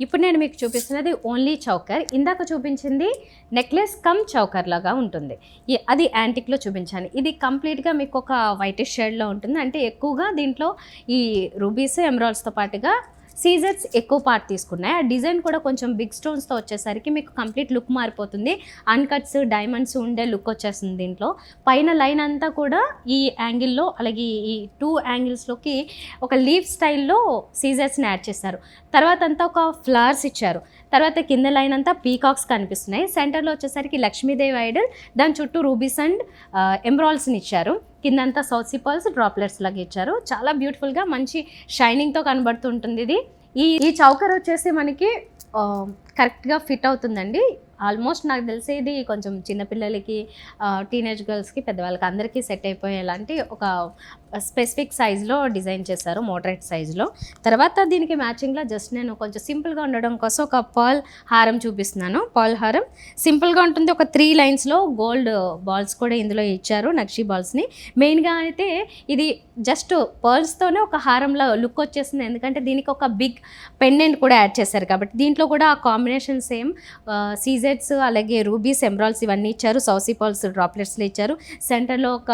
ఇప్పుడు నేను మీకు చూపిస్తున్నది ఓన్లీ చౌకర్. ఇందాక చూపించింది నెక్లెస్ కమ్ చౌకర్ లాగా ఉంటుంది, అది యాంటిక్లో చూపించాను. ఇది కంప్లీట్గా మీకు ఒక వైటిష్ షేడ్లో ఉంటుంది. అంటే ఎక్కువగా దీంట్లో ఈ రూబీస్ ఎమరాల్డ్స్తో పాటుగా సీజర్స్ ఎక్కువ పార్ట్ తీసుకున్నాయి. ఆ డిజైన్ కూడా కొంచెం బిగ్ స్టోన్స్తో వచ్చేసరికి మీకు కంప్లీట్ లుక్ మారిపోతుంది. అన్కట్స్ డైమండ్స్ ఉండే లుక్ వచ్చేస్తుంది. దీంట్లో పైన లైన్ అంతా కూడా ఈ యాంగిల్లో, అలాగే ఈ 2 యాంగిల్స్లోకి ఒక లీఫ్ స్టైల్లో సీజర్స్ని యాడ్ చేశారు. తర్వాత అంతా ఒక ఫ్లవర్స్ ఇచ్చారు. తర్వాత కింద లైన్ అంతా పీకాక్స్ కనిపిస్తున్నాయి. సెంటర్లో వచ్చేసరికి లక్ష్మీదేవి ఐడల్, దాని చుట్టూ రూబీస్ అండ్ ఎమరాల్డ్స్ని ఇచ్చారు. కిందంతా సౌత్ సీ పర్ల్స్ డ్రాప్లెట్స్ లాగా ఇచ్చారు. చాలా బ్యూటిఫుల్గా మంచి షైనింగ్తో కనబడుతుంటుంది. ఇది ఈ చౌకర్ వచ్చేసి మనకి కరెక్ట్గా ఫిట్ అవుతుందండి. ఆల్మోస్ట్ నాకు తెలిసి ఇది కొంచెం చిన్నపిల్లలకి, టీనేజ్ గర్ల్స్కి, పెద్దవాళ్ళకి అందరికీ సెట్ అయిపోయేలాంటి ఒక స్పెసిఫిక్ సైజులో డిజైన్ చేశారు, మోడరేట్ సైజులో. తర్వాత దీనికి మ్యాచింగ్లో జస్ట్ నేను కొంచెం సింపుల్గా ఉండడం కోసం ఒక పర్ల్ హారం చూపిస్తున్నాను. పర్ల్ హారం సింపుల్గా ఉంటుంది. ఒక 3 లైన్స్లో గోల్డ్ బాల్స్ కూడా ఇందులో ఇచ్చారు, నక్షి బాల్స్ని. మెయిన్గా అయితే ఇది జస్ట్ పర్ల్స్తోనే ఒక హారంలో లుక్ వచ్చేస్తుంది. ఎందుకంటే దీనికి ఒక బిగ్ పెండెంట్ కూడా యాడ్ చేశారు కాబట్టి. దీంట్లో కూడా ఆ కాంబినేషన్ సేమ్ సీజెట్స్, అలాగే రూబీస్, ఎమరాల్డ్స్ ఇవన్నీ ఇచ్చారు. సౌత్ సీ పర్ల్స్ డ్రాప్లెట్స్లో ఇచ్చారు. సెంటర్లో ఒక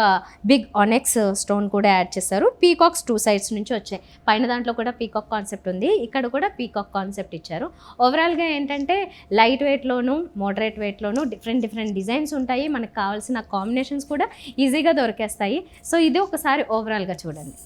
బిగ్ ఆనెక్స్ స్టోన్ కూడా యాడ్ చేశారు. పీకాక్స్ 2 సైడ్స్ నుంచి వచ్చాయి. పైన దాంట్లో కూడా పీకాక్ కాన్సెప్ట్ ఉంది, ఇక్కడ కూడా పీకాక్ కాన్సెప్ట్ ఇచ్చారు. ఓవరాల్గా ఏంటంటే లైట్ వెయిట్లోను, మోడరేట్ వెయిట్లోను డిఫరెంట్ డిజైన్స్ ఉంటాయి. మనకు కావాల్సిన కాంబినేషన్స్ కూడా ఈజీగా దొరికేస్తాయి. సో ఇది ఒకసారి ఓవరాల్గా చూడండి.